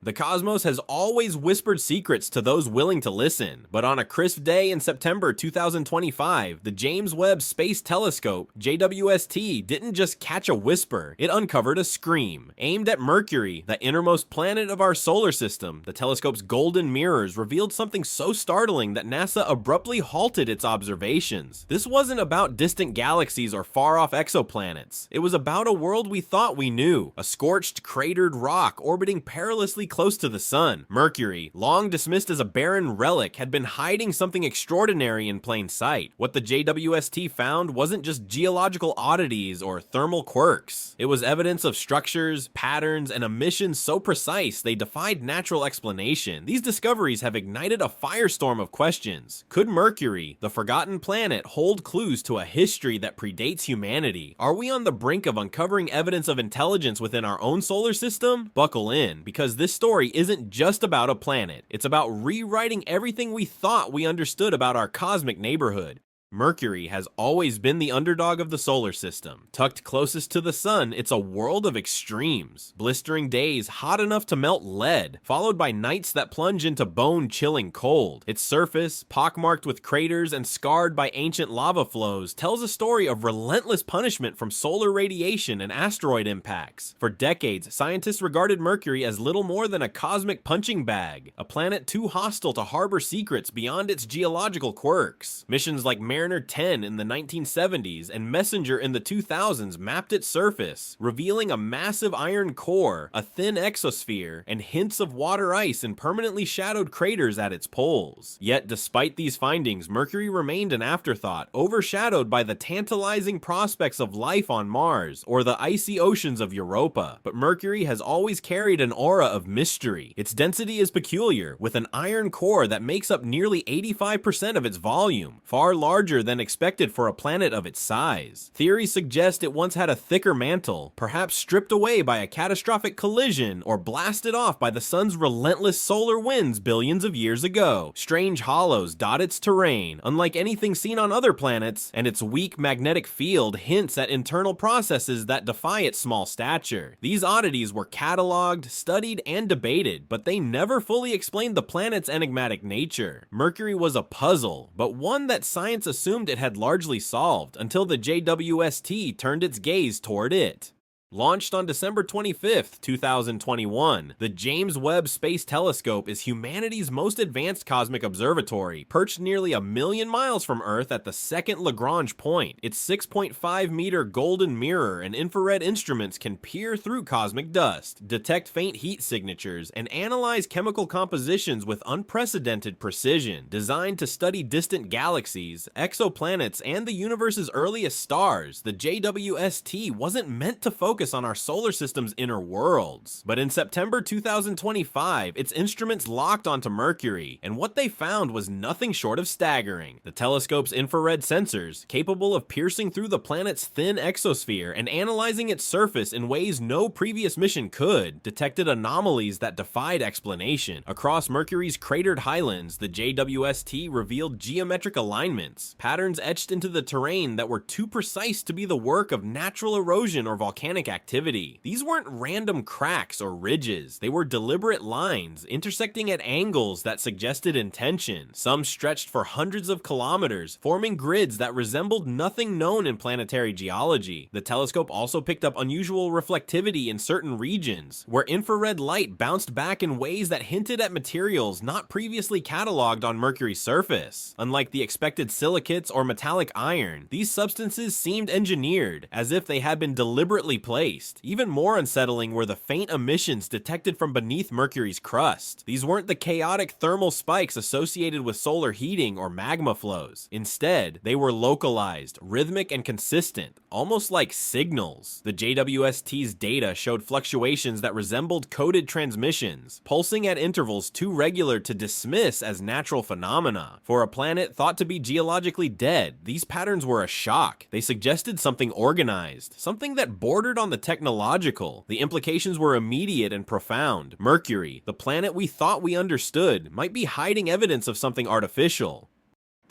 The cosmos has always whispered secrets to those willing to listen, but on a crisp day in September 2025, the James Webb Space Telescope, JWST, didn't just catch a whisper, it uncovered a scream. Aimed at Mercury, the innermost planet of our solar system, the telescope's golden mirrors revealed something so startling that NASA abruptly halted its observations. This wasn't about distant galaxies or far-off exoplanets. It was about a world we thought we knew, a scorched, cratered rock orbiting perilously close to the sun. Mercury, long dismissed as a barren relic, had been hiding something extraordinary in plain sight. What the JWST found wasn't just geological oddities or thermal quirks. It was evidence of structures, patterns, and emissions so precise they defied natural explanation. These discoveries have ignited a firestorm of questions. Could Mercury, the forgotten planet, hold clues to a history that predates humanity? Are we on the brink of uncovering evidence of intelligence within our own solar system? Buckle in, because this story isn't just about a planet. It's about rewriting everything we thought we understood about our cosmic neighborhood. Mercury has always been the underdog of the solar system. Tucked closest to the sun, it's a world of extremes. Blistering days hot enough to melt lead, followed by nights that plunge into bone-chilling cold. Its surface, pockmarked with craters and scarred by ancient lava flows, tells a story of relentless punishment from solar radiation and asteroid impacts. For decades, scientists regarded Mercury as little more than a cosmic punching bag, a planet too hostile to harbor secrets beyond its geological quirks. Missions like Mariner 10 in the 1970s and Messenger in the 2000s mapped its surface, revealing a massive iron core, a thin exosphere, and hints of water ice in permanently shadowed craters at its poles. Yet despite these findings, Mercury remained an afterthought, overshadowed by the tantalizing prospects of life on Mars or the icy oceans of Europa. But Mercury has always carried an aura of mystery. Its density is peculiar, with an iron core that makes up nearly 85% of its volume, far larger than expected for a planet of its size. Theories suggest it once had a thicker mantle, perhaps stripped away by a catastrophic collision or blasted off by the sun's relentless solar winds billions of years ago. Strange hollows dot its terrain, unlike anything seen on other planets, and its weak magnetic field hints at internal processes that defy its small stature. These oddities were cataloged, studied, and debated, but they never fully explained the planet's enigmatic nature. Mercury was a puzzle, but one that science assumed it had largely solved until the JWST turned its gaze toward it. Launched on December 25th, 2021, the James Webb Space Telescope is humanity's most advanced cosmic observatory, perched nearly 1,000,000 miles from Earth at the second Lagrange point. Its 6.5-meter golden mirror and infrared instruments can peer through cosmic dust, detect faint heat signatures, and analyze chemical compositions with unprecedented precision. Designed to study distant galaxies, exoplanets, and the universe's earliest stars, the JWST wasn't meant to focus on our solar system's inner worlds. But in September 2025, its instruments locked onto Mercury, and what they found was nothing short of staggering. The telescope's infrared sensors, capable of piercing through the planet's thin exosphere and analyzing its surface in ways no previous mission could, detected anomalies that defied explanation. Across Mercury's cratered highlands, the JWST revealed geometric alignments, patterns etched into the terrain that were too precise to be the work of natural erosion or volcanic activity. These weren't random cracks or ridges, they were deliberate lines, intersecting at angles that suggested intention. Some stretched for hundreds of kilometers, forming grids that resembled nothing known in planetary geology. The telescope also picked up unusual reflectivity in certain regions, where infrared light bounced back in ways that hinted at materials not previously cataloged on Mercury's surface. Unlike the expected silicates or metallic iron, these substances seemed engineered, as if they had been deliberately placed. Even more unsettling were the faint emissions detected from beneath Mercury's crust. These weren't the chaotic thermal spikes associated with solar heating or magma flows. Instead, they were localized, rhythmic, and consistent, almost like signals. The JWST's data showed fluctuations that resembled coded transmissions, pulsing at intervals too regular to dismiss as natural phenomena. For a planet thought to be geologically dead, these patterns were a shock. They suggested something organized, something that bordered on the technological. The implications were immediate and profound. Mercury, the planet we thought we understood, might be hiding evidence of something artificial.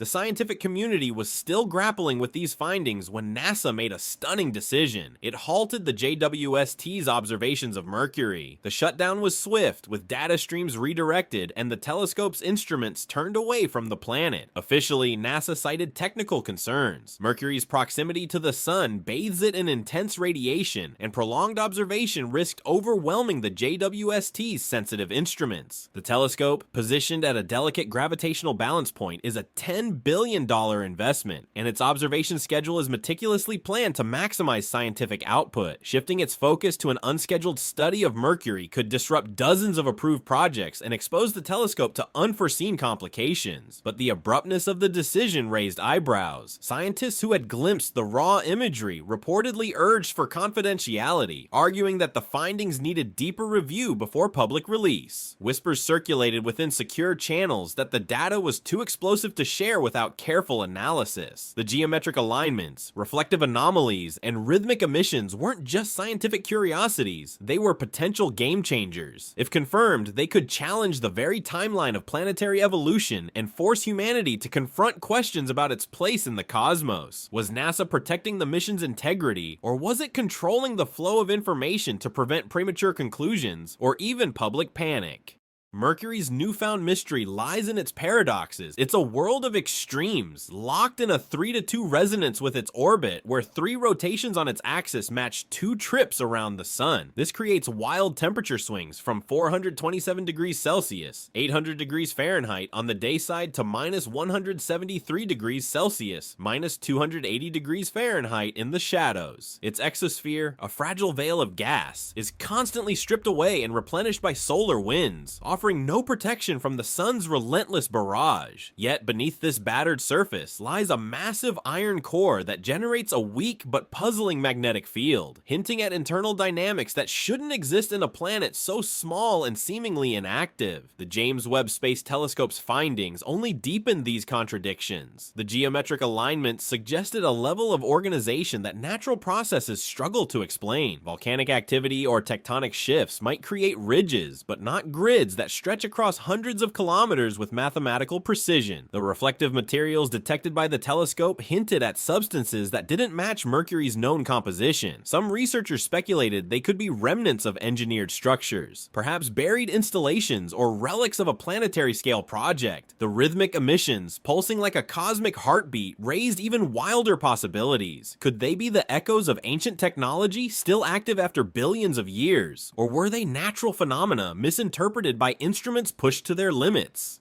The scientific community was still grappling with these findings when NASA made a stunning decision. It halted the JWST's observations of Mercury. The shutdown was swift, with data streams redirected and the telescope's instruments turned away from the planet. Officially, NASA cited technical concerns. Mercury's proximity to the sun bathes it in intense radiation, and prolonged observation risked overwhelming the JWST's sensitive instruments. The telescope, positioned at a delicate gravitational balance point, is a $10 billion investment, and its observation schedule is meticulously planned to maximize scientific output. Shifting its focus to an unscheduled study of Mercury could disrupt dozens of approved projects and expose the telescope to unforeseen complications. But the abruptness of the decision raised eyebrows. Scientists who had glimpsed the raw imagery reportedly urged for confidentiality, arguing that the findings needed deeper review before public release. Whispers circulated within secure channels that the data was too explosive to share without careful analysis. The geometric alignments, reflective anomalies, and rhythmic emissions weren't just scientific curiosities, they were potential game changers. If confirmed, they could challenge the very timeline of planetary evolution and force humanity to confront questions about its place in the cosmos. Was NASA protecting the mission's integrity, or was it controlling the flow of information to prevent premature conclusions or even public panic? Mercury's newfound mystery lies in its paradoxes. It's a world of extremes, locked in a 3-to-2 resonance with its orbit, where 3 rotations on its axis match 2 trips around the sun. This creates wild temperature swings from 427 degrees Celsius, 800 degrees Fahrenheit on the day side to minus 173 degrees Celsius, minus 280 degrees Fahrenheit in the shadows. Its exosphere, a fragile veil of gas, is constantly stripped away and replenished by solar winds, offering no protection from the sun's relentless barrage. Yet beneath this battered surface lies a massive iron core that generates a weak but puzzling magnetic field, hinting at internal dynamics that shouldn't exist in a planet so small and seemingly inactive. The James Webb Space Telescope's findings only deepened these contradictions. The geometric alignments suggested a level of organization that natural processes struggle to explain. Volcanic activity or tectonic shifts might create ridges, but not grids that stretch across hundreds of kilometers with mathematical precision. The reflective materials detected by the telescope hinted at substances that didn't match Mercury's known composition. Some researchers speculated they could be remnants of engineered structures, perhaps buried installations or relics of a planetary scale project. The rhythmic emissions, pulsing like a cosmic heartbeat, raised even wilder possibilities. Could they be the echoes of ancient technology still active after billions of years? Or were they natural phenomena misinterpreted by instruments pushed to their limits?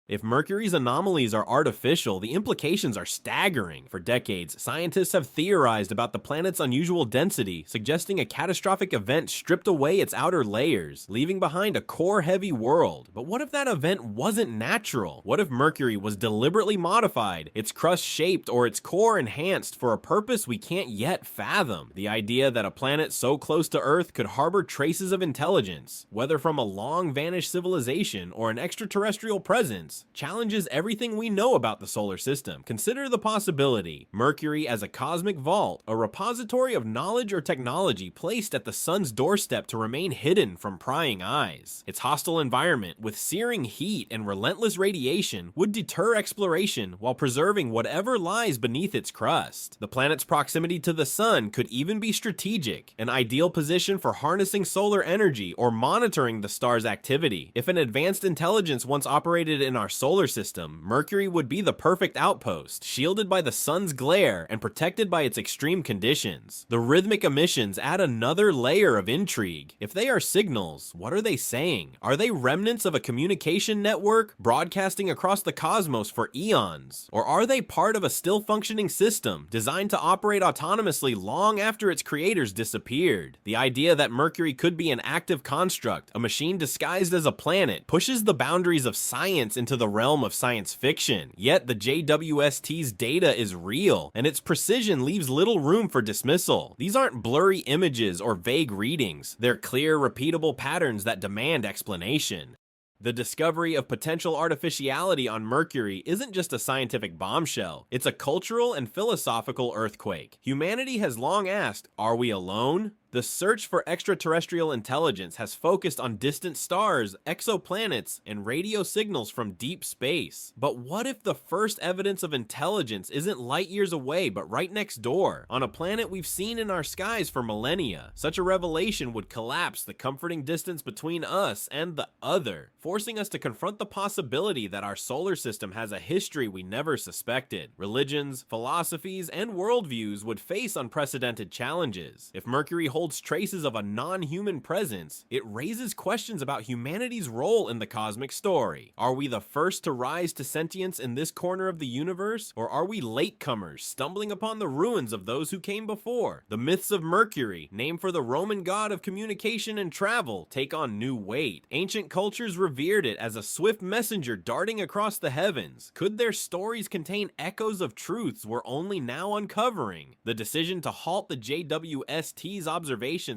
If Mercury's anomalies are artificial, the implications are staggering. For decades, scientists have theorized about the planet's unusual density, suggesting a catastrophic event stripped away its outer layers, leaving behind a core-heavy world. But what if that event wasn't natural? What if Mercury was deliberately modified, its crust shaped, or its core enhanced for a purpose we can't yet fathom? The idea that a planet so close to Earth could harbor traces of intelligence, whether from a long-vanished civilization or an extraterrestrial presence, challenges everything we know about the solar system. Consider the possibility: Mercury as a cosmic vault, a repository of knowledge or technology placed at the sun's doorstep to remain hidden from prying eyes. Its hostile environment, with searing heat and relentless radiation, would deter exploration while preserving whatever lies beneath its crust. The planet's proximity to the sun could even be strategic, an ideal position for harnessing solar energy or monitoring the star's activity. If an advanced intelligence once operated in our solar system, Mercury would be the perfect outpost, shielded by the sun's glare and protected by its extreme conditions. The rhythmic emissions add another layer of intrigue. If they are signals, what are they saying? Are they remnants of a communication network broadcasting across the cosmos for eons? Or are they part of a still functioning system designed to operate autonomously long after its creators disappeared? The idea that Mercury could be an active construct, a machine disguised as a planet, pushes the boundaries of science into the realm of science fiction. Yet the JWST's data is real, and its precision leaves little room for dismissal. These aren't blurry images or vague readings. They're clear, repeatable patterns that demand explanation. The discovery of potential artificiality on Mercury isn't just a scientific bombshell, it's a cultural and philosophical earthquake. Humanity has long asked, are we alone? The search for extraterrestrial intelligence has focused on distant stars, exoplanets, and radio signals from deep space. But what if the first evidence of intelligence isn't light years away but right next door, on a planet we've seen in our skies for millennia? Such a revelation would collapse the comforting distance between us and the other, forcing us to confront the possibility that our solar system has a history we never suspected. Religions, philosophies, and worldviews would face unprecedented challenges. If Mercury holds traces of a non-human presence, it raises questions about humanity's role in the cosmic story. Are we the first to rise to sentience in this corner of the universe, or are we latecomers stumbling upon the ruins of those who came before? The myths of Mercury, named for the Roman god of communication and travel, take on new weight. Ancient cultures revered it as a swift messenger darting across the heavens. Could their stories contain echoes of truths we're only now uncovering? The decision to halt the JWST's observations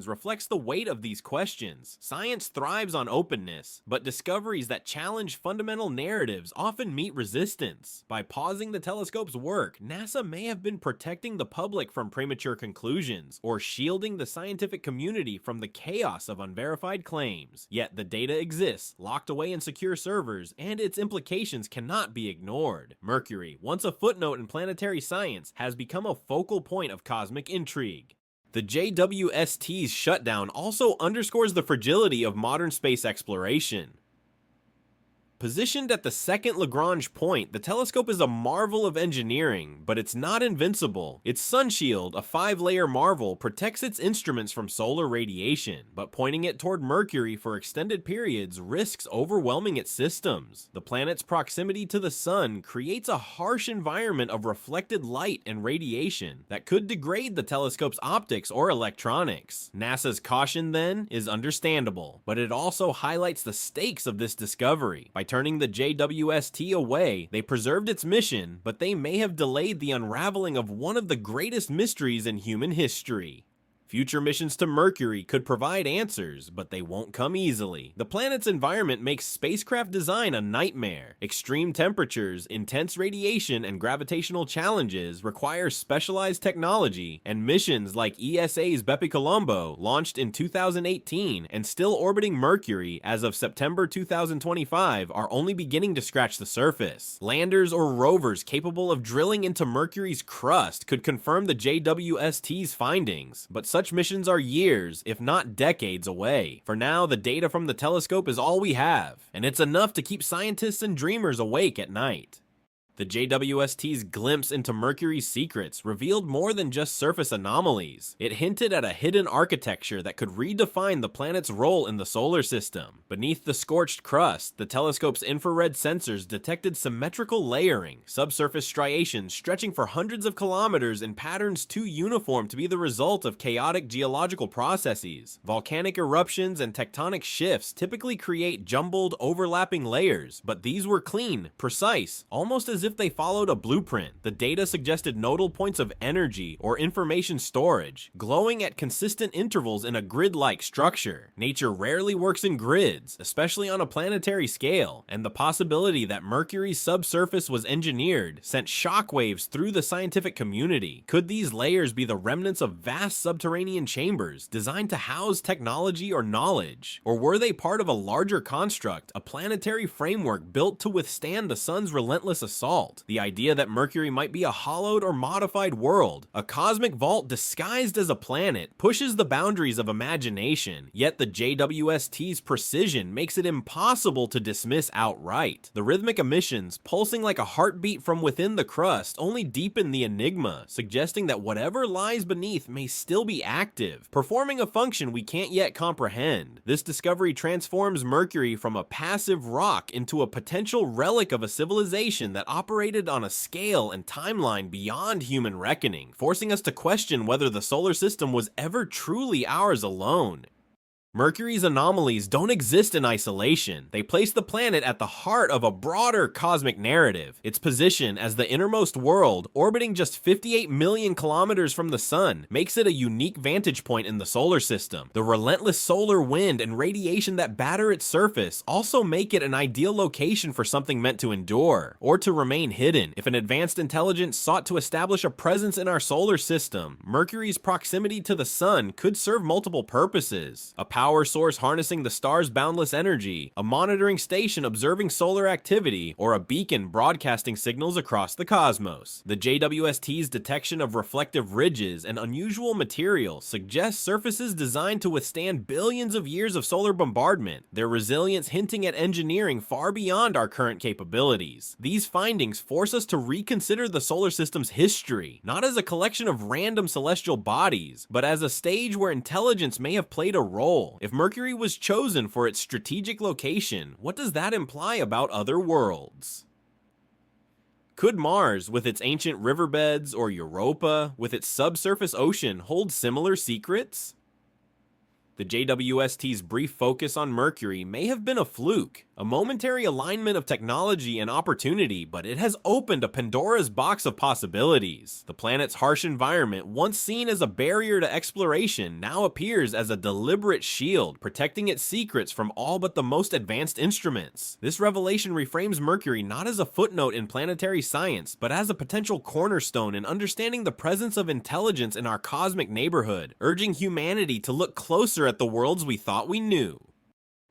reflects the weight of these questions. Science thrives on openness, but discoveries that challenge fundamental narratives often meet resistance. By pausing the telescope's work, NASA may have been protecting the public from premature conclusions, or shielding the scientific community from the chaos of unverified claims. Yet the data exists, locked away in secure servers, and its implications cannot be ignored. Mercury, once a footnote in planetary science, has become a focal point of cosmic intrigue. The JWST's shutdown also underscores the fragility of modern space exploration. Positioned at the second Lagrange point, the telescope is a marvel of engineering, but it's not invincible. Its sun shield, a 5-layer marvel, protects its instruments from solar radiation, but pointing it toward Mercury for extended periods risks overwhelming its systems. The planet's proximity to the sun creates a harsh environment of reflected light and radiation that could degrade the telescope's optics or electronics. NASA's caution, then, is understandable, but it also highlights the stakes of this discovery. By turning the JWST away, they preserved its mission, but they may have delayed the unraveling of one of the greatest mysteries in human history. Future missions to Mercury could provide answers, but they won't come easily. The planet's environment makes spacecraft design a nightmare. Extreme temperatures, intense radiation, and gravitational challenges require specialized technology, and missions like ESA's Bepicolombo, launched in 2018 and still orbiting Mercury as of September 2025, are only beginning to scratch the surface. Landers or rovers capable of drilling into Mercury's crust could confirm the JWST's findings, but such missions are years, if not decades, away. For now, the data from the telescope is all we have, and it's enough to keep scientists and dreamers awake at night. The JWST's glimpse into Mercury's secrets revealed more than just surface anomalies. It hinted at a hidden architecture that could redefine the planet's role in the solar system. Beneath the scorched crust, the telescope's infrared sensors detected symmetrical layering, subsurface striations stretching for hundreds of kilometers in patterns too uniform to be the result of chaotic geological processes. Volcanic eruptions and tectonic shifts typically create jumbled, overlapping layers, but these were clean, precise, almost as if they followed a blueprint. The data suggested nodal points of energy or information storage, glowing at consistent intervals in a grid-like structure. Nature rarely works in grids, especially on a planetary scale, and the possibility that Mercury's subsurface was engineered sent shockwaves through the scientific community. Could these layers be the remnants of vast subterranean chambers designed to house technology or knowledge? Or were they part of a larger construct, a planetary framework built to withstand the sun's relentless assault? The idea that Mercury might be a hollowed or modified world, a cosmic vault disguised as a planet, pushes the boundaries of imagination, yet the JWST's precision makes it impossible to dismiss outright. The rhythmic emissions, pulsing like a heartbeat from within the crust, only deepen the enigma, suggesting that whatever lies beneath may still be active, performing a function we can't yet comprehend. This discovery transforms Mercury from a passive rock into a potential relic of a civilization that operated on a scale and timeline beyond human reckoning, forcing us to question whether the solar system was ever truly ours alone. Mercury's anomalies don't exist in isolation. They place the planet at the heart of a broader cosmic narrative. Its position as the innermost world, orbiting just 58 million kilometers from the sun, makes it a unique vantage point in the solar system. The relentless solar wind and radiation that batter its surface also make it an ideal location for something meant to endure, or to remain hidden. If an advanced intelligence sought to establish a presence in our solar system, Mercury's proximity to the sun could serve multiple purposes. A power source harnessing the star's boundless energy, a monitoring station observing solar activity, or a beacon broadcasting signals across the cosmos. The JWST's detection of reflective ridges and unusual material suggests surfaces designed to withstand billions of years of solar bombardment, their resilience hinting at engineering far beyond our current capabilities. These findings force us to reconsider the solar system's history, not as a collection of random celestial bodies, but as a stage where intelligence may have played a role. If Mercury was chosen for its strategic location, what does that imply about other worlds? Could Mars, with its ancient riverbeds, or Europa, with its subsurface ocean, hold similar secrets? The JWST's brief focus on Mercury may have been a fluke, a momentary alignment of technology and opportunity, but it has opened a Pandora's box of possibilities. The planet's harsh environment, once seen as a barrier to exploration, now appears as a deliberate shield, protecting its secrets from all but the most advanced instruments. This revelation reframes Mercury not as a footnote in planetary science, but as a potential cornerstone in understanding the presence of intelligence in our cosmic neighborhood, urging humanity to look closer at the worlds we thought we knew.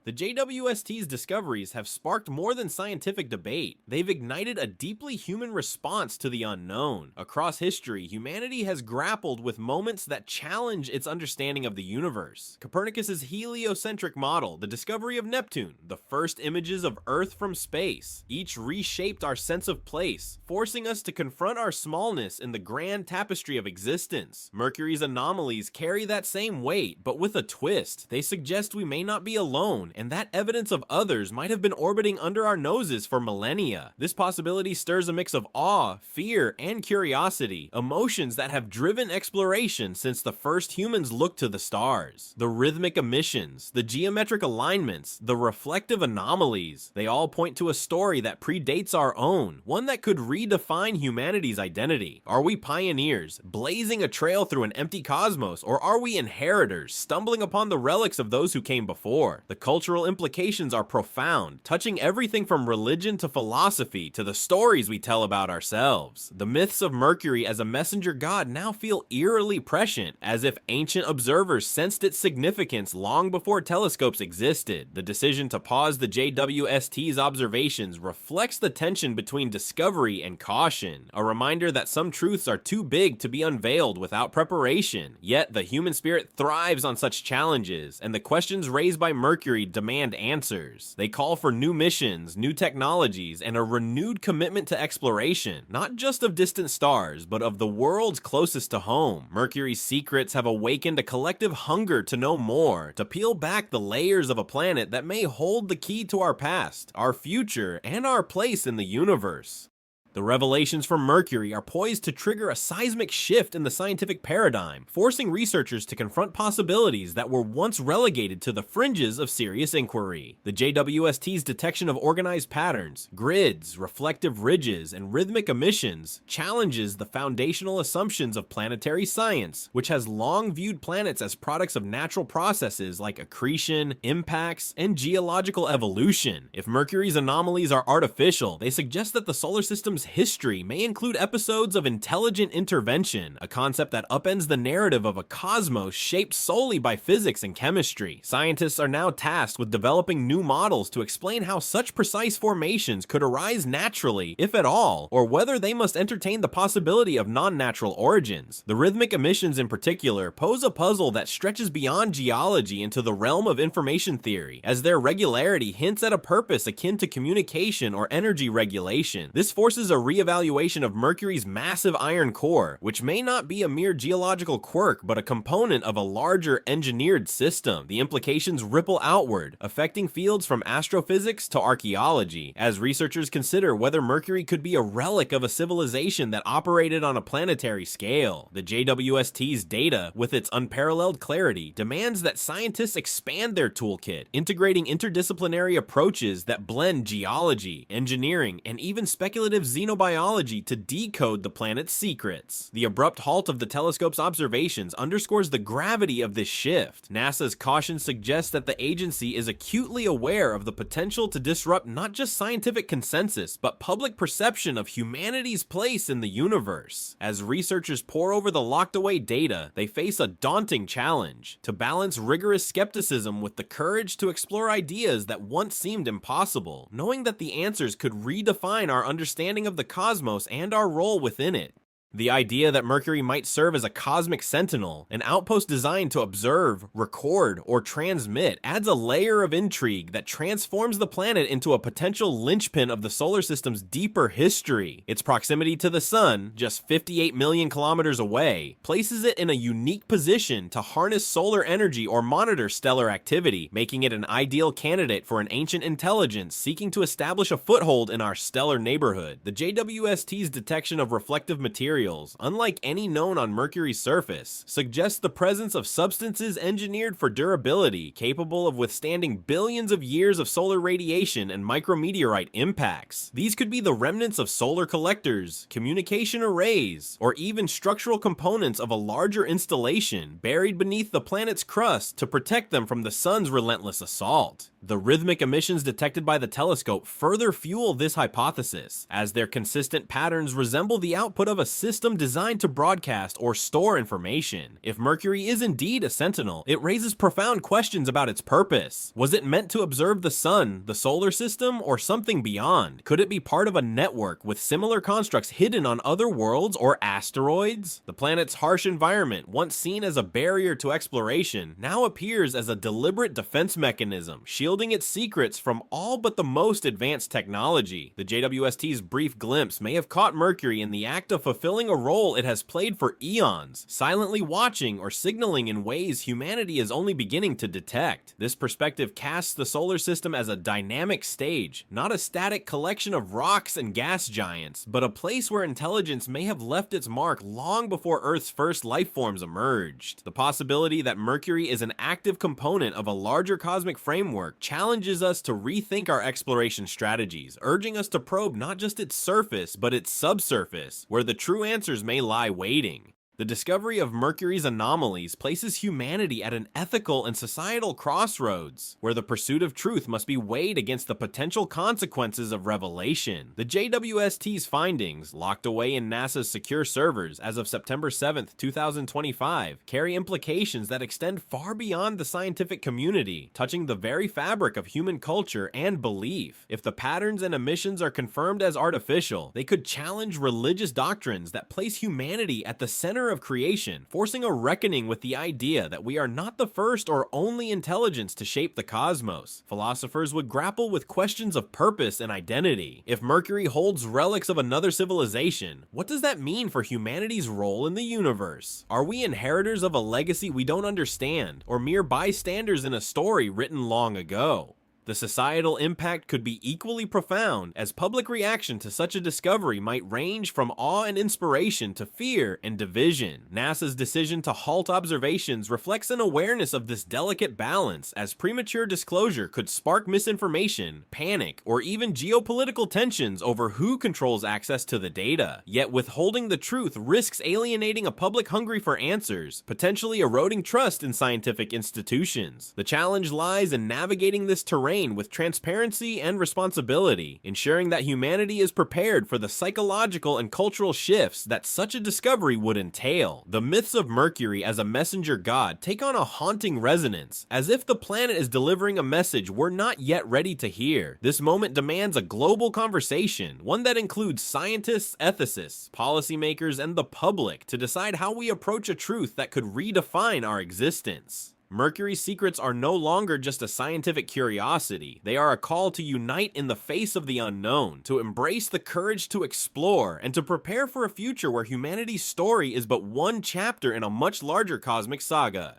The JWST's discoveries have sparked more than scientific debate. They've ignited a deeply human response to the unknown. Across history, humanity has grappled with moments that challenge its understanding of the universe. Copernicus's heliocentric model, the discovery of Neptune, the first images of Earth from space, each reshaped our sense of place, forcing us to confront our smallness in the grand tapestry of existence. Mercury's anomalies carry that same weight, but with a twist. They suggest we may not be alone, and that evidence of others might have been orbiting under our noses for millennia. This possibility stirs a mix of awe, fear, and curiosity, emotions that have driven exploration since the first humans looked to the stars. The rhythmic emissions, the geometric alignments, the reflective anomalies, they all point to a story that predates our own, one that could redefine humanity's identity. Are we pioneers, blazing a trail through an empty cosmos, or are we inheritors, stumbling upon the relics of those who came before? The cultural implications are profound, touching everything from religion to philosophy to the stories we tell about ourselves. The myths of Mercury as a messenger god now feel eerily prescient, as if ancient observers sensed its significance long before telescopes existed. The decision to pause the JWST's observations reflects the tension between discovery and caution, a reminder that some truths are too big to be unveiled without preparation. Yet the human spirit thrives on such challenges, and the questions raised by Mercury demand answers. They call for new missions, new technologies, and a renewed commitment to exploration, not just of distant stars, but of the worlds closest to home. Mercury's secrets have awakened a collective hunger to know more, to peel back the layers of a planet that may hold the key to our past, our future, and our place in the universe. The revelations from Mercury are poised to trigger a seismic shift in the scientific paradigm, forcing researchers to confront possibilities that were once relegated to the fringes of serious inquiry. The JWST's detection of organized patterns, grids, reflective ridges, and rhythmic emissions challenges the foundational assumptions of planetary science, which has long viewed planets as products of natural processes like accretion, impacts, and geological evolution. If Mercury's anomalies are artificial, they suggest that the solar system's history may include episodes of intelligent intervention, a concept that upends the narrative of a cosmos shaped solely by physics and chemistry. Scientists are now tasked with developing new models to explain how such precise formations could arise naturally, if at all, or whether they must entertain the possibility of non-natural origins. The rhythmic emissions in particular pose a puzzle that stretches beyond geology into the realm of information theory, as their regularity hints at a purpose akin to communication or energy regulation. This forces a reevaluation of Mercury's massive iron core, which may not be a mere geological quirk but a component of a larger engineered system. The implications ripple outward, affecting fields from astrophysics to archaeology, as researchers consider whether Mercury could be a relic of a civilization that operated on a planetary scale. The JWST's data, with its unparalleled clarity, demands that scientists expand their toolkit, integrating interdisciplinary approaches that blend geology, engineering, and even speculative xenobiology to decode the planet's secrets. The abrupt halt of the telescope's observations underscores the gravity of this shift. NASA's caution suggests that the agency is acutely aware of the potential to disrupt not just scientific consensus, but public perception of humanity's place in the universe. As researchers pore over the locked-away data, they face a daunting challenge: to balance rigorous skepticism with the courage to explore ideas that once seemed impossible, knowing that the answers could redefine our understanding of the cosmos and our role within it. The idea that Mercury might serve as a cosmic sentinel, an outpost designed to observe, record, or transmit, adds a layer of intrigue that transforms the planet into a potential linchpin of the solar system's deeper history. Its proximity to the sun, just 58 million kilometers away, places it in a unique position to harness solar energy or monitor stellar activity, making it an ideal candidate for an ancient intelligence seeking to establish a foothold in our stellar neighborhood. The JWST's detection of reflective materials, unlike any known on Mercury's surface, suggests the presence of substances engineered for durability, capable of withstanding billions of years of solar radiation and micrometeorite impacts. These could be the remnants of solar collectors, communication arrays, or even structural components of a larger installation buried beneath the planet's crust to protect them from the sun's relentless assault. The rhythmic emissions detected by the telescope further fuel this hypothesis, as their consistent patterns resemble the output of a system designed to broadcast or store information. If Mercury is indeed a sentinel, it raises profound questions about its purpose. Was it meant to observe the sun, the solar system, or something beyond? Could it be part of a network with similar constructs hidden on other worlds or asteroids? The planet's harsh environment, once seen as a barrier to exploration, now appears as a deliberate defense mechanism, shielding its secrets from all but the most advanced technology. The JWST's brief glimpse may have caught Mercury in the act of fulfilling a role it has played for eons, silently watching or signaling in ways humanity is only beginning to detect. This perspective casts the solar system as a dynamic stage, not a static collection of rocks and gas giants, but a place where intelligence may have left its mark long before Earth's first life forms emerged. The possibility that Mercury is an active component of a larger cosmic framework challenges us to rethink our exploration strategies, urging us to probe not just its surface, but its subsurface, where the true answers may lie waiting. The discovery of Mercury's anomalies places humanity at an ethical and societal crossroads, where the pursuit of truth must be weighed against the potential consequences of revelation. The JWST's findings, locked away in NASA's secure servers as of September 7, 2025, carry implications that extend far beyond the scientific community, touching the very fabric of human culture and belief. If the patterns and emissions are confirmed as artificial, they could challenge religious doctrines that place humanity at the center of creation, forcing a reckoning with the idea that we are not the first or only intelligence to shape the cosmos. Philosophers would grapple with questions of purpose and identity. If Mercury holds relics of another civilization, what does that mean for humanity's role in the universe? Are we inheritors of a legacy we don't understand, or mere bystanders in a story written long ago? The societal impact could be equally profound, as public reaction to such a discovery might range from awe and inspiration to fear and division. NASA's decision to halt observations reflects an awareness of this delicate balance, as premature disclosure could spark misinformation, panic, or even geopolitical tensions over who controls access to the data. Yet withholding the truth risks alienating a public hungry for answers, potentially eroding trust in scientific institutions. The challenge lies in navigating this terrain with transparency and responsibility, ensuring that humanity is prepared for the psychological and cultural shifts that such a discovery would entail. The myths of Mercury as a messenger god take on a haunting resonance, as if the planet is delivering a message we're not yet ready to hear. This moment demands a global conversation, one that includes scientists, ethicists, policymakers, and the public to decide how we approach a truth that could redefine our existence. Mercury's secrets are no longer just a scientific curiosity. They are a call to unite in the face of the unknown, to embrace the courage to explore, and to prepare for a future where humanity's story is but one chapter in a much larger cosmic saga.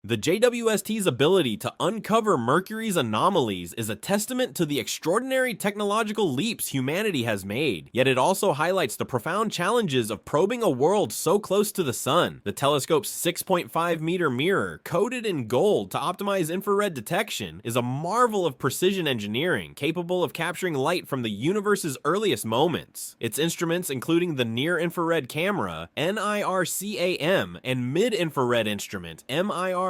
The JWST's ability to uncover Mercury's anomalies is a testament to the extraordinary technological leaps humanity has made, yet it also highlights the profound challenges of probing a world so close to the sun. The telescope's 6.5-meter mirror, coated in gold to optimize infrared detection, is a marvel of precision engineering, capable of capturing light from the universe's earliest moments. Its instruments, including the near-infrared camera, NIRCAM, and mid-infrared instrument, MIRI,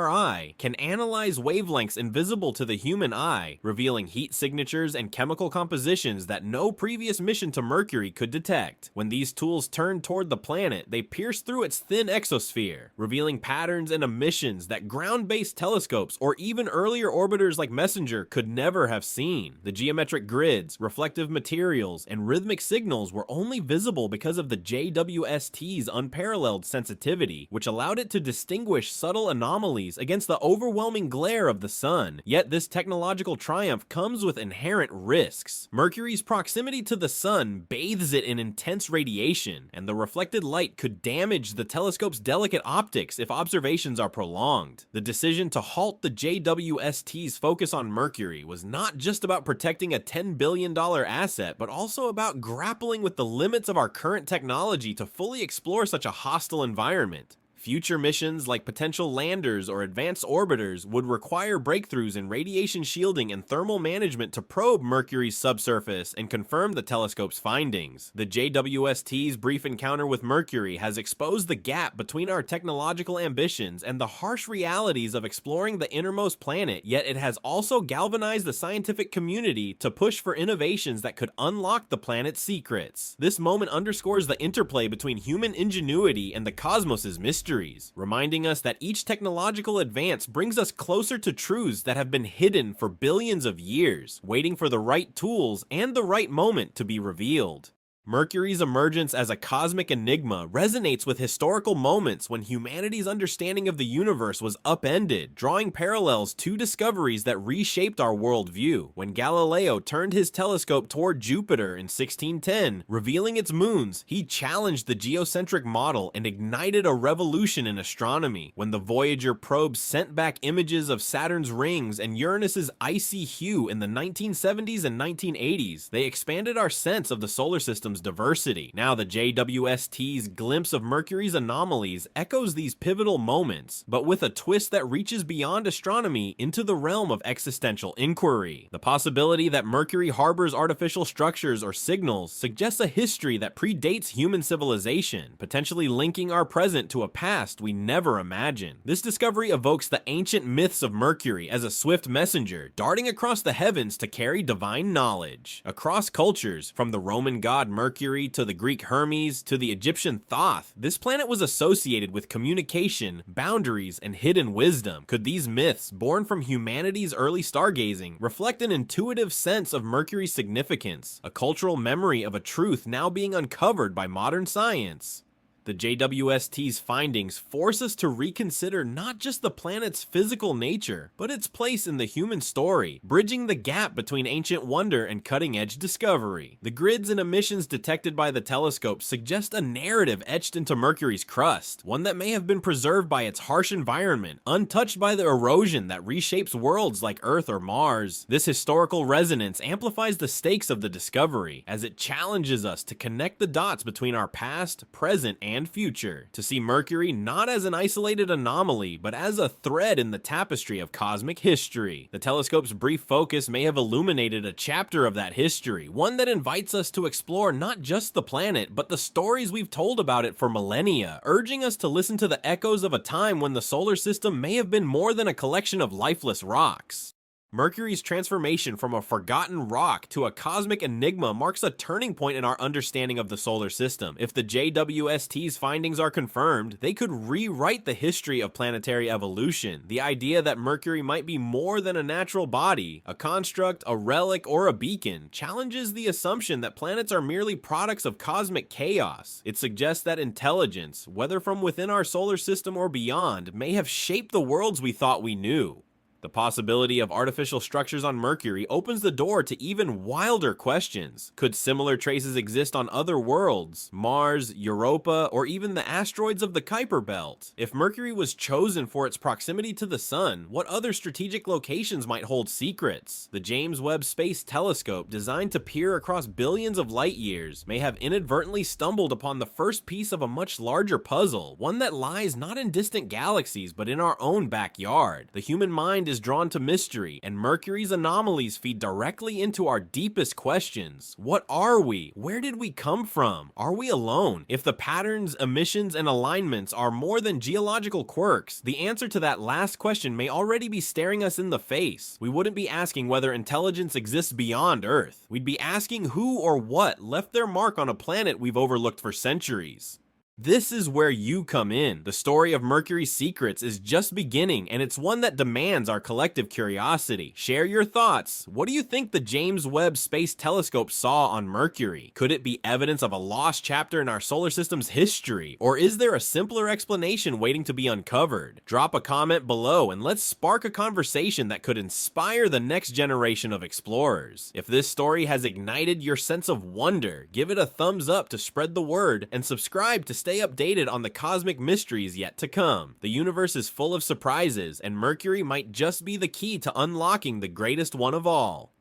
can analyze wavelengths invisible to the human eye, revealing heat signatures and chemical compositions that no previous mission to Mercury could detect. When these tools turn toward the planet, they pierce through its thin exosphere, revealing patterns and emissions that ground-based telescopes or even earlier orbiters like Messenger could never have seen. The geometric grids, reflective materials, and rhythmic signals were only visible because of the JWST's unparalleled sensitivity, which allowed it to distinguish subtle anomalies against the overwhelming glare of the sun. Yet this technological triumph comes with inherent risks. Mercury's proximity to the sun bathes it in intense radiation, and the reflected light could damage the telescope's delicate optics if observations are prolonged. The decision to halt the JWST's focus on Mercury was not just about protecting a $10 billion asset, but also about grappling with the limits of our current technology to fully explore such a hostile environment. Future missions like potential landers or advanced orbiters would require breakthroughs in radiation shielding and thermal management to probe Mercury's subsurface and confirm the telescope's findings. The JWST's brief encounter with Mercury has exposed the gap between our technological ambitions and the harsh realities of exploring the innermost planet, yet it has also galvanized the scientific community to push for innovations that could unlock the planet's secrets. This moment underscores the interplay between human ingenuity and the cosmos's mystery, reminding us that each technological advance brings us closer to truths that have been hidden for billions of years, waiting for the right tools and the right moment to be revealed. Mercury's emergence as a cosmic enigma resonates with historical moments when humanity's understanding of the universe was upended, drawing parallels to discoveries that reshaped our worldview. When Galileo turned his telescope toward Jupiter in 1610, revealing its moons, he challenged the geocentric model and ignited a revolution in astronomy. When the Voyager probes sent back images of Saturn's rings and Uranus's icy hue in the 1970s and 1980s, they expanded our sense of the solar system's diversity. Now the JWST's glimpse of Mercury's anomalies echoes these pivotal moments, but with a twist that reaches beyond astronomy into the realm of existential inquiry. The possibility that Mercury harbors artificial structures or signals suggests a history that predates human civilization, potentially linking our present to a past we never imagined. This discovery evokes the ancient myths of Mercury as a swift messenger, darting across the heavens to carry divine knowledge. Across cultures, from the Roman god Mercury to the Greek Hermes to the Egyptian Thoth, this planet was associated with communication, boundaries, and hidden wisdom. Could these myths, born from humanity's early stargazing, reflect an intuitive sense of Mercury's significance, a cultural memory of a truth now being uncovered by modern science? The JWST's findings force us to reconsider not just the planet's physical nature, but its place in the human story, bridging the gap between ancient wonder and cutting-edge discovery. The grids and emissions detected by the telescope suggest a narrative etched into Mercury's crust, one that may have been preserved by its harsh environment, untouched by the erosion that reshapes worlds like Earth or Mars. This historical resonance amplifies the stakes of the discovery, as it challenges us to connect the dots between our past, present, and future, to see Mercury not as an isolated anomaly, but as a thread in the tapestry of cosmic history. The telescope's brief focus may have illuminated a chapter of that history, one that invites us to explore not just the planet, but the stories we've told about it for millennia, urging us to listen to the echoes of a time when the solar system may have been more than a collection of lifeless rocks. Mercury's transformation from a forgotten rock to a cosmic enigma marks a turning point in our understanding of the solar system. If the JWST's findings are confirmed, they could rewrite the history of planetary evolution. The idea that Mercury might be more than a natural body, a construct, a relic, or a beacon, challenges the assumption that planets are merely products of cosmic chaos. It suggests that intelligence, whether from within our solar system or beyond, may have shaped the worlds we thought we knew. The possibility of artificial structures on Mercury opens the door to even wilder questions. Could similar traces exist on other worlds, Mars, Europa, or even the asteroids of the Kuiper Belt? If Mercury was chosen for its proximity to the Sun, what other strategic locations might hold secrets? The James Webb Space Telescope, designed to peer across billions of light years, may have inadvertently stumbled upon the first piece of a much larger puzzle, one that lies not in distant galaxies but in our own backyard. The human mind is drawn to mystery, and Mercury's anomalies feed directly into our deepest questions. What are we? Where did we come from? Are we alone? If the patterns, emissions, and alignments are more than geological quirks, the answer to that last question may already be staring us in the face. We wouldn't be asking whether intelligence exists beyond Earth. We'd be asking who or what left their mark on a planet we've overlooked for centuries. This is where you come in. The story of Mercury's secrets is just beginning, and it's one that demands our collective curiosity. Share your thoughts. What do you think the James Webb Space Telescope saw on Mercury? Could it be evidence of a lost chapter in our solar system's history? Or is there a simpler explanation waiting to be uncovered? Drop a comment below and let's spark a conversation that could inspire the next generation of explorers. If this story has ignited your sense of wonder, give it a thumbs up to spread the word, and subscribe to stay updated on the cosmic mysteries yet to come. The universe is full of surprises, and Mercury might just be the key to unlocking the greatest one of all.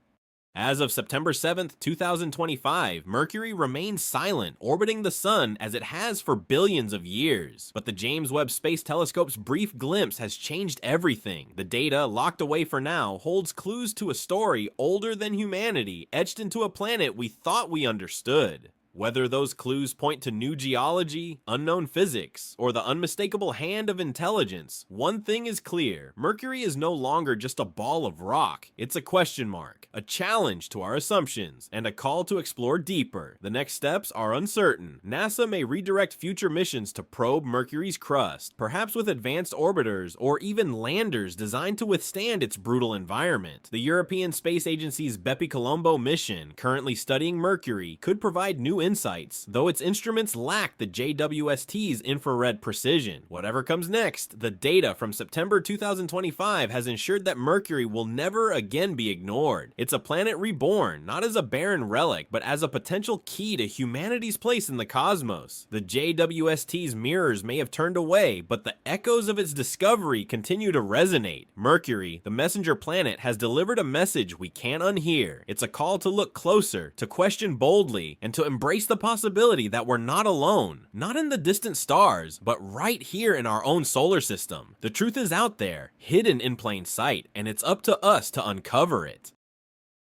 As of September 7th, 2025, Mercury remains silent, orbiting the Sun as it has for billions of years. But the James Webb Space Telescope's brief glimpse has changed everything. The data, locked away for now, holds clues to a story older than humanity, etched into a planet we thought we understood. Whether those clues point to new geology, unknown physics, or the unmistakable hand of intelligence, one thing is clear: Mercury is no longer just a ball of rock. It's a question mark, a challenge to our assumptions, and a call to explore deeper. The next steps are uncertain. NASA may redirect future missions to probe Mercury's crust, perhaps with advanced orbiters or even landers designed to withstand its brutal environment. The European Space Agency's Bepi-Colombo mission, currently studying Mercury, could provide new insights, though its instruments lack the JWST's infrared precision. Whatever comes next, the data from September 2025 has ensured that Mercury will never again be ignored. It's a planet reborn, not as a barren relic, but as a potential key to humanity's place in the cosmos. The JWST's mirrors may have turned away, but the echoes of its discovery continue to resonate. Mercury, the messenger planet, has delivered a message we can't unhear. It's a call to look closer, to question boldly, and to embrace the possibility that we're not alone, not in the distant stars, but right here in our own solar system. The truth is out there, hidden in plain sight, and it's up to us to uncover it.